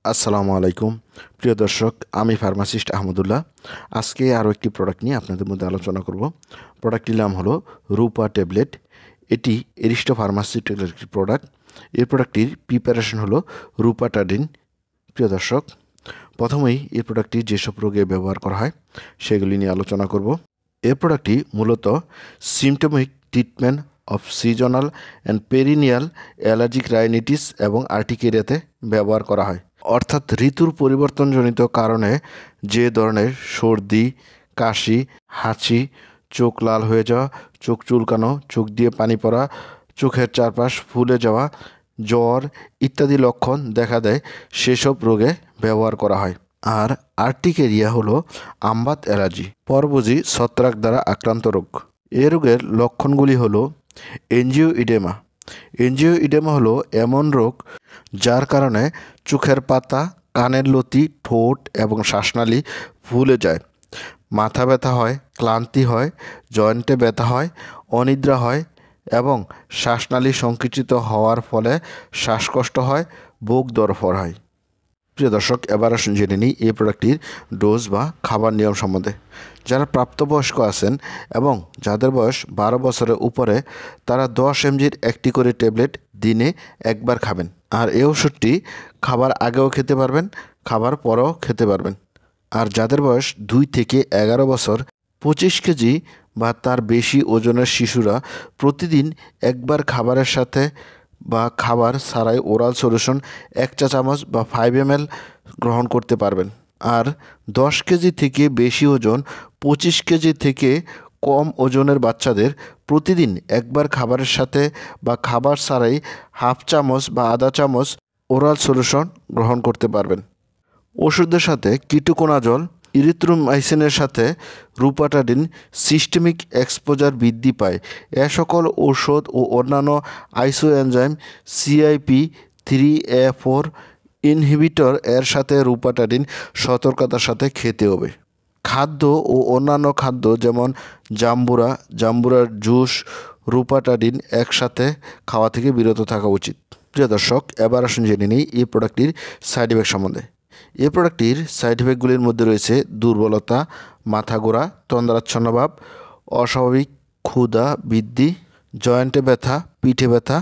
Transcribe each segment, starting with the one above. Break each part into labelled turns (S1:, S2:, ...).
S1: আসসালামু আলাইকুম প্রিয় দর্শক, আমি ফার্মাসিস্ট আহমদুল্লাহ। আজকে আরও একটি প্রোডাক্ট নিয়ে আপনাদের মধ্যে আলোচনা করব। প্রোডাক্টটির নাম হলো রূপা ট্যাবলেট। এটি এরিস্টো ফার্মাসিউটিক্যাল একটি প্রোডাক্ট। এই প্রোডাক্টটির প্রিপারেশন হলো রূপাটাডিন। প্রিয় দর্শক, প্রথমেই এই প্রোডাক্টটি যেসব রোগে ব্যবহার করা হয় সেগুলি নিয়ে আলোচনা করব। এই প্রোডাক্টটি মূলত symptomatic treatment of seasonal and perennial allergic rhinitis এবং আর্টিকেরিয়াতে ব্যবহার করা হয়। অর্থাৎ ঋতুর পরিবর্তনজনিত কারণে যে ধরনের সর্দি, কাশি, হাঁচি, চোখ লাল হয়ে যাওয়া, চোখ চুলকানো, চোখ দিয়ে পানি পড়া, চোখের চারপাশ ফুলে যাওয়া, জ্বর ইত্যাদি লক্ষণ দেখা দেয়, সেসব রোগে ব্যবহার করা হয়। আর আর্টিকেরিয়া হলো আমবাত অ্যালার্জি, পরভোজী ছত্রাক দ্বারা আক্রান্ত রোগ। এ রোগের লক্ষণগুলি হলো এনজিওইডেমা। এনজিওইডেমা হলো এমন রোগ যার কারণে চোখের পাতা, কানের লতি, ঠোঁট এবং শ্বাসনালী ফুলে যায়, মাথা ব্যথা হয়, ক্লান্তি হয়, জয়েন্টে ব্যথা হয়, অনিদ্রা হয় এবং শ্বাসনালী সংকুচিত হওয়ার ফলে শ্বাসকষ্ট হয়, বুক ধড়ফড় হয়। প্রিয় দর্শক, এবার আসুন জেনে নিই এই প্রোডাক্টটির ডোজ বা খাবার নিয়ম সম্বন্ধে। যারা প্রাপ্তবয়স্ক আছেন এবং যাদের বয়স 12 বছরের উপরে, তারা 10 mgর একটি করে ট্যাবলেট দিনে একবার খাবেন। আর এই ওষুধটি খাবার আগেও খেতে পারবেন, খাবার পরেও খেতে পারবেন। আর যাদের বয়স 2 থেকে 11 বছর, 25 কেজি বা তার বেশি ওজনের শিশুরা প্রতিদিন একবার খাবারের সাথে বা খাবার ছাড়াই ওরাল সলিউশন 1 চা চামচ বা 5 ml গ্রহণ করতে পারবেন। আর 10 কেজি থেকে বেশি ওজন, 25 কেজি থেকে কম ওজনের বাচ্চাদের প্রতিদিন একবার খাবারের সাথে বা খাবার ছাড়াই হাফ চামচ বা আধা চামচ ওরাল সলিউশন গ্রহণ করতে পারবেন। ওষুধের সাথে কিটোকোনাজল, ইরিথ্রোমাইসিনের সাথে রূপাটাডিন সিস্টেমিক এক্সপোজার বৃদ্ধি পায়। এ সকল ঔষধ ও অন্যান্য আইসোএনজাইম CYP3A4 ইনহিবিটর এর সাথে রূপাটাডিন সতর্কতার সাথে খেতে হবে। খাদ্য ও অন্যান্য খাদ্য যেমন জাম্বুরার জুস, রূপাটাডিন একসাথে খাওয়া থেকে বিরত থাকা উচিত। প্রিয় দর্শক, এবার আসুন জেনে নিই এই প্রোডাক্টটির সাইড ইফেক্ট সম্বন্ধে। এই প্রোডাক্টটির সাইড ইফেক্টগুলির মধ্যে রয়েছে দুর্বলতা, মাথা ঘোরা, তন্দ্রাচ্ছন্ন ভাব, অস্বাভাবিক ক্ষুধা বৃদ্ধি, জয়েন্টে ব্যথা, পিঠে ব্যথা,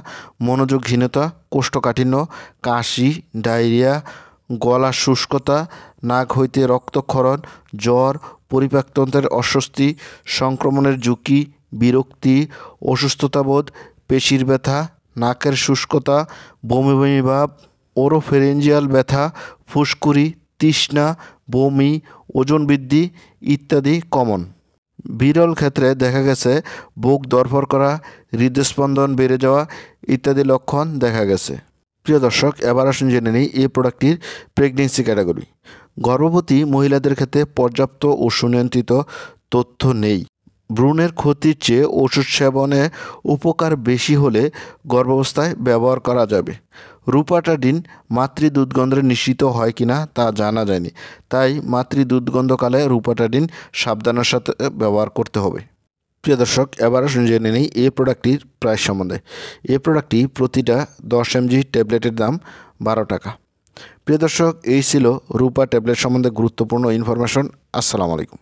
S1: মনোযোগহীনতা, কোষ্ঠকাঠিন্য, কাশি, ডায়রিয়া, গলা শুষ্কতা, নাক হইতে রক্তক্ষরণ, জ্বর, পরিপাকতন্ত্রের অস্বস্তি, সংক্রমণের ঝুঁকি, বিরক্তি, অসুস্থতাবোধ, পেশির ব্যথা, নাকের শুষ্কতা, বমি বমি ভাব, ওরোফেরেঞ্জিয়াল ব্যথা, ফুসকুড়ি, তৃষ্ণা, বমি, ওজন বৃদ্ধি ইত্যাদি কমন। বিরল ক্ষেত্রে দেখা গেছে বুক ধড়ফড় করা, হৃদস্পন্দন বেড়ে যাওয়া ইত্যাদি লক্ষণ দেখা গেছে। প্রিয় দর্শক, এবার আসুন জেনে নিই এই প্রোডাক্টটির প্রেগনেন্সি ক্যাটাগরি। গর্ভবতী মহিলাদের ক্ষেত্রে পর্যাপ্ত ও সুনিয়ন্ত্রিত তথ্য নেই। ভ্রূণের ক্ষতির চেয়ে ওষুধ সেবনে উপকার বেশি হলে গর্ভাবস্থায় ব্যবহার করা যাবে। রূপাটাডিন মাতৃদুধগন্ধে নিশ্চিত হয় কিনা তা জানা যায়নি, তাই মাতৃদুধগন্ধকালে রূপাটাডিন সাবধানের সাথে ব্যবহার করতে হবে। প্রিয় দর্শক, এবার আসুন জেনে নিই এই প্রোডাক্টটির প্রাইস সম্বন্ধে। এই প্রোডাক্টটি প্রতিটা 10 mg ট্যাবলেটের দাম 12 টাকা। প্রিয় দর্শক, এই ছিল রূপা ট্যাবলেট সম্বন্ধে গুরুত্বপূর্ণ ইনফরমেশন। আসসালামু আলাইকুম।